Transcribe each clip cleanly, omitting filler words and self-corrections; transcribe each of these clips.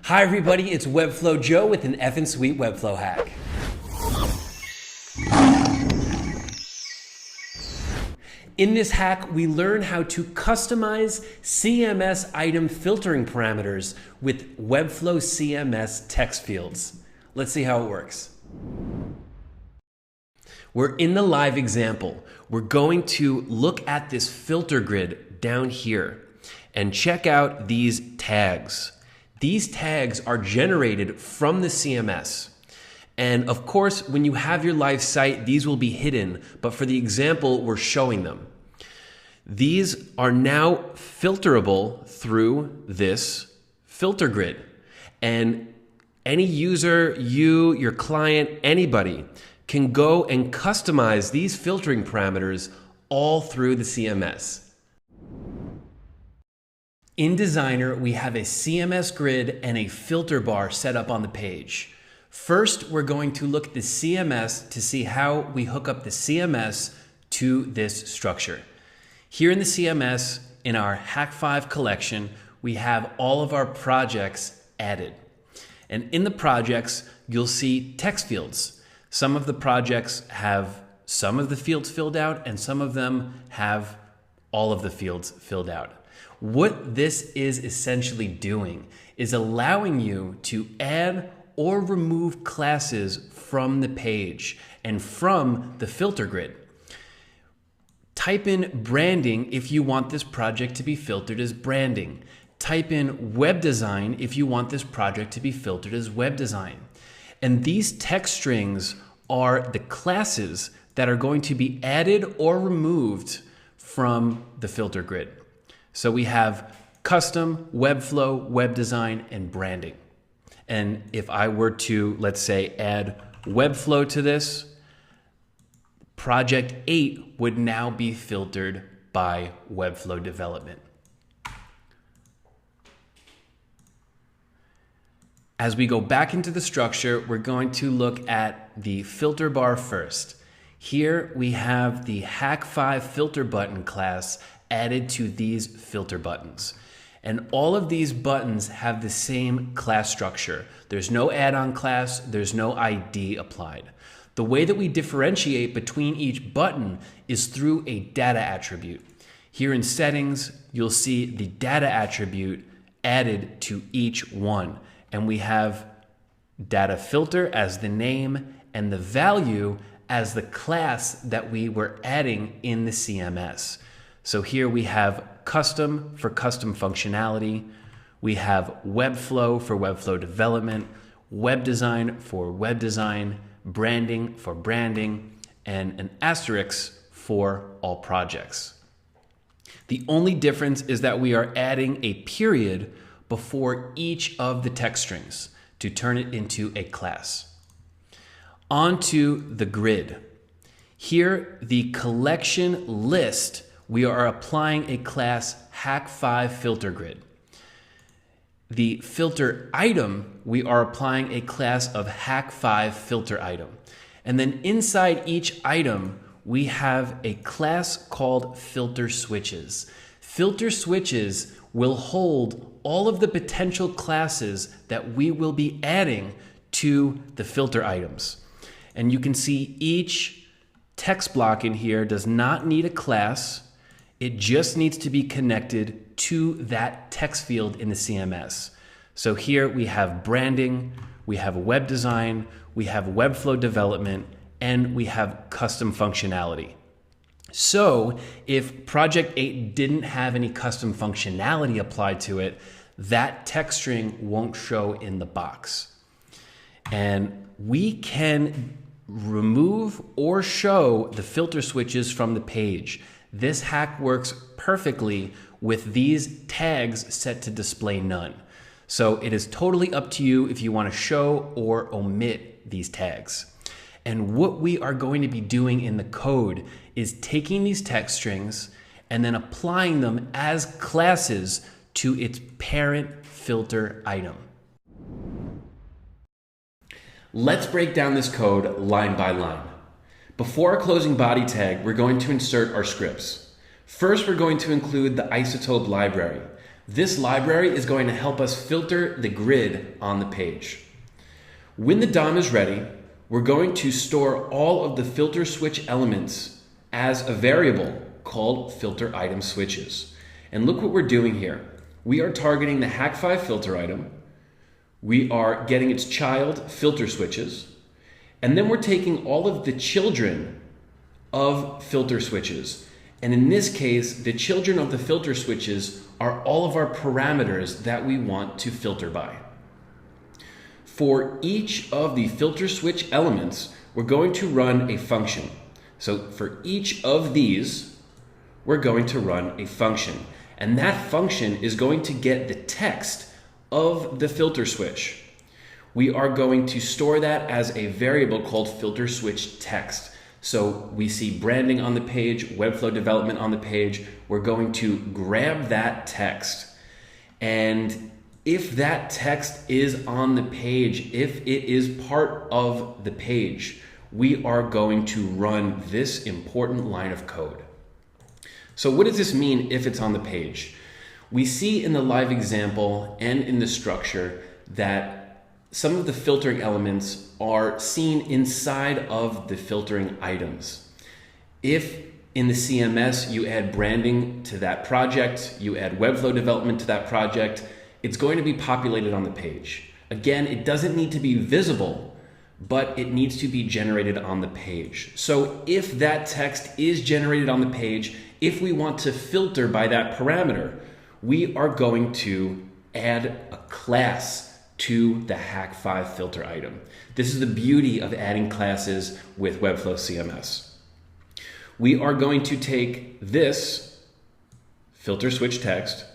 Hi everybody, it's Webflow Joe with an Finsweet Webflow hack. In this hack, we learn how to customize CMS item filtering parameters with Webflow CMS text fields. Let's see how it works. We're in the live example. We're going to look at this filter grid down here and check out these tags. These tags are generated from the CMS. And of course, when you have your live site, these will be hidden, but for the example, we're showing them. These are now filterable through this filter grid. And any user, you, your client, anybody can go and customize these filtering parameters all through the CMS. In Designer, we have a CMS grid and a filter bar set up on the page. First, we're going to look at the CMS to see how we hook up the CMS to this structure. Here in the CMS, in our Hack 5 collection, we have all of our projects added. And in the projects, you'll see text fields. Some of the projects have some of the fields filled out, and some of them have all of the fields filled out. What this is essentially doing is allowing you to add or remove classes from the page and from the filter grid. Type in branding if you want this project to be filtered as branding. Type in web design if you want this project to be filtered as web design. And these text strings are the classes that are going to be added or removed from the filter grid. So we have custom, Webflow, web design, and branding. And if I were to, let's say, add Webflow to this, project 8 would now be filtered by Webflow development. As we go back into the structure, we're going to look at the filter bar first. Here we have the Hack 5 filter button class added to these filter buttons. And all of these buttons have the same class structure. There's no add-on class, there's no ID applied. The way that we differentiate between each button is through a data attribute. Here in settings, you'll see the data attribute added to each one. And we have data filter as the name and the value as the class that we were adding in the CMS. So here we have custom for custom functionality. We have Webflow for Webflow development, web design for web design, branding for branding, and an asterisk for all projects. The only difference is that we are adding a period before each of the text strings to turn it into a class. Onto the grid. Here, the collection list, we are applying a class Hack 5 filter grid. The filter item, we are applying a class of Hack 5 filter item. And then inside each item, we have a class called filter switches. Filter switches will hold all of the potential classes that we will be adding to the filter items. And you can see each text block in here does not need a class. It just needs to be connected to that text field in the CMS. So here we have branding, we have web design, we have Webflow development, and we have custom functionality. So if project 8 didn't have any custom functionality applied to it, that text string won't show in the box. And we can remove or show the filter switches from the page. This hack works perfectly with these tags set to display none. So it is totally up to you if you want to show or omit these tags. And what we are going to be doing in the code is taking these text strings and then applying them as classes to its parent filter item. Let's break down this code line by line. Before our closing body tag, we're going to insert our scripts. First, we're going to include the Isotope library. This library is going to help us filter the grid on the page. When the DOM is ready, we're going to store all of the filter switch elements as a variable called filter item switches. And look what we're doing here. We are targeting the Hack5 filter item. We are getting its child filter switches. And then we're taking all of the children of filter switches. And in this case, the children of the filter switches are all of our parameters that we want to filter by. For each of the filter switch elements, we're going to run a function. So for each of these, we're going to run a function. And that function is going to get the text of the filter switch. We are going to store that as a variable called filter switch text. So we see branding on the page, Webflow development on the page. We're going to grab that text. And if that text is on the page, if it is part of the page, we are going to run this important line of code. So what does this mean if it's on the page? We see in the live example and in the structure that some of the filtering elements are seen inside of the filtering items. If in the CMS you add branding to that project, you add Webflow development to that project, it's going to be populated on the page. Again, it doesn't need to be visible, but it needs to be generated on the page. So if that text is generated on the page, if we want to filter by that parameter, we are going to add a class to the Hack5 filter item. This is the beauty of adding classes with Webflow CMS. We are going to take this filter switch text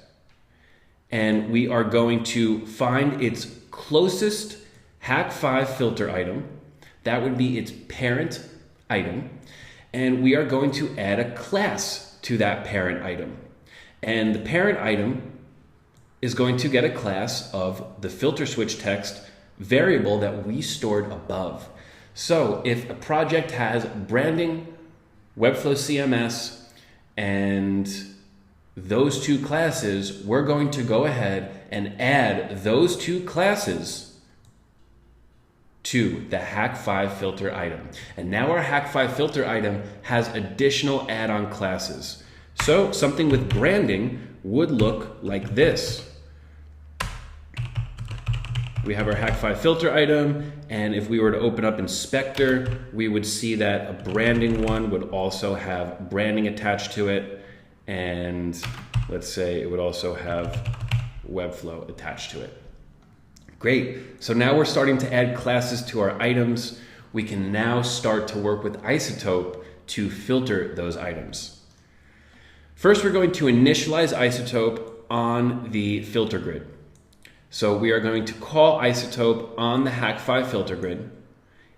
and we are going to find its closest Hack5 filter item. That would be its parent item. And we are going to add a class to that parent item. And the parent item is going to get a class of the filter switch text variable that we stored above. So if a project has branding, Webflow CMS, and those two classes, we're going to go ahead and add those two classes to the Hack5 filter item. And now our Hack5 filter item has additional add-on classes. So something with branding would look like this. We have our Hack5 filter item, and if we were to open up Inspector, we would see that a branding one would also have branding attached to it, and let's say it would also have Webflow attached to it. Great, so now we're starting to add classes to our items. We can now start to work with Isotope to filter those items. First, we're going to initialize Isotope on the filter grid. So we are going to call Isotope on the Hack5 filter grid,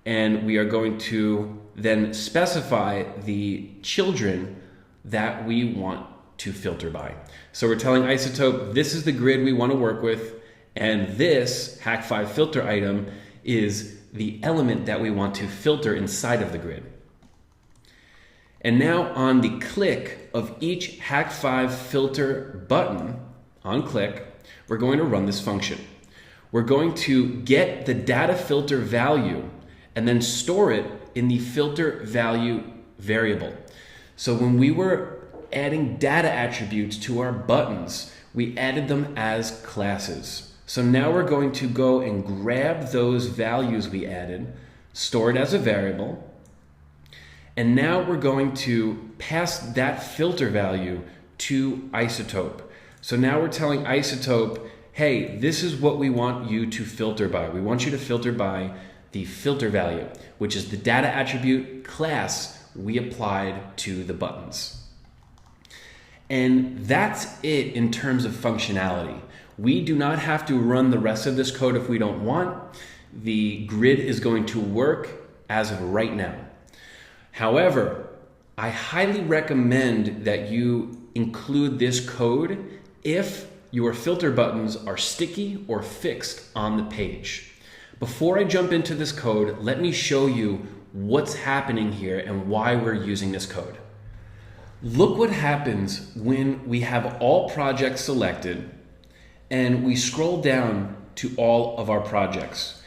and we are going to then specify the children that we want to filter by. So we're telling Isotope this is the grid we want to work with, and this Hack5 filter item is the element that we want to filter inside of the grid. And now on the click of each Hack5 filter button, on click, we're going to run this function. We're going to get the data filter value and then store it in the filter value variable. So when we were adding data attributes to our buttons, we added them as classes. So now we're going to go and grab those values we added, store it as a variable, and now we're going to pass that filter value to Isotope. So now we're telling Isotope, hey, this is what we want you to filter by. We want you to filter by the filter value, which is the data attribute class we applied to the buttons. And that's it in terms of functionality. We do not have to run the rest of this code if we don't want. The grid is going to work as of right now. However, I highly recommend that you include this code if your filter buttons are sticky or fixed on the page. Before I jump into this code, let me show you what's happening here and why we're using this code. Look what happens when we have all projects selected and we scroll down to all of our projects.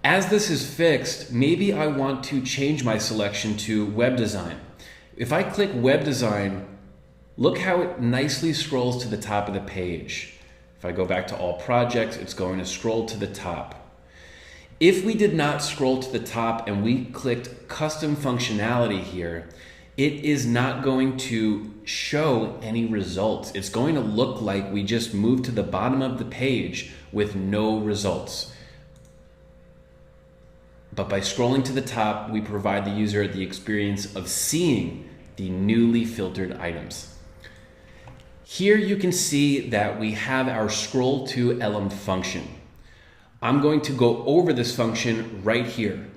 As this is fixed, maybe I want to change my selection to web design. If I click web design, look how it nicely scrolls to the top of the page. If I go back to all projects, it's going to scroll to the top. If we did not scroll to the top and we clicked custom functionality here, it is not going to show any results. It's going to look like we just moved to the bottom of the page with no results. But by scrolling to the top, we provide the user the experience of seeing the newly filtered items. Here you can see that we have our scroll to element function. I'm going to go over this function right here.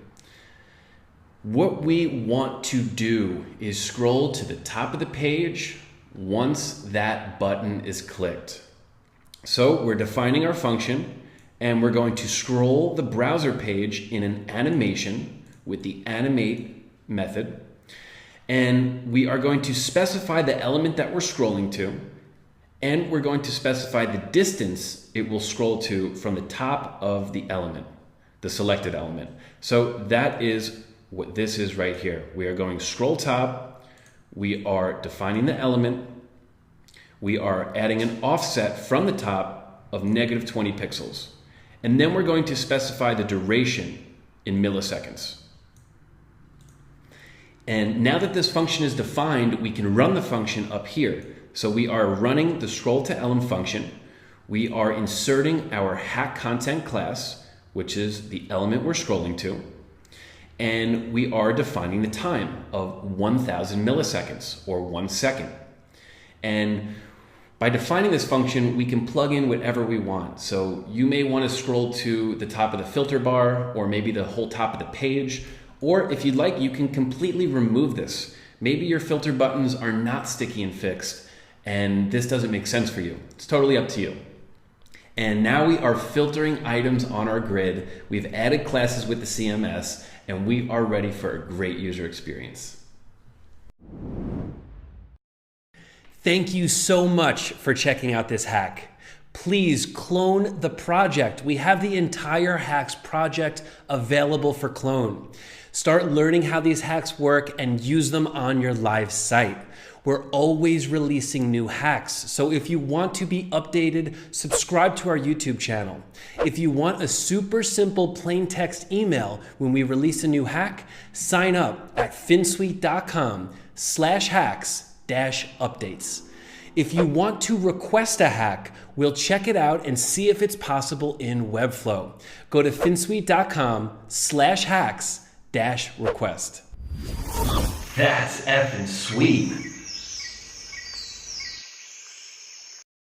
What we want to do is scroll to the top of the page once that button is clicked. So we're defining our function, and we're going to scroll the browser page in an animation with the animate method. And we are going to specify the element that we're scrolling to, and we're going to specify the distance it will scroll to from the top of the element, the selected element. So that is what this is right here. We are going scroll top, we are defining the element, we are adding an offset from the top of -20 pixels. And then we're going to specify the duration in milliseconds. And now that this function is defined, we can run the function up here. So we are running the scroll to element function. We are inserting our hack content class, which is the element we're scrolling to. And we are defining the time of 1000 milliseconds or 1 second. And by defining this function, we can plug in whatever we want. So you may want to scroll to the top of the filter bar, or maybe the whole top of the page. Or if you'd like, you can completely remove this. Maybe your filter buttons are not sticky and fixed, and this doesn't make sense for you. It's totally up to you. And now we are filtering items on our grid. We've added classes with the CMS, and we are ready for a great user experience. Thank you so much for checking out this hack. Please clone the project. We have the entire hacks project available for clone. Start learning how these hacks work and use them on your live site. We're always releasing new hacks, so if you want to be updated, subscribe to our YouTube channel. If you want a super simple plain text email when we release a new hack, sign up at finsweet.com/hacks-updates. If you want to request a hack, we'll check it out and see if it's possible in Webflow. Go to finsweet.com/hacks-request. That's effing sweet.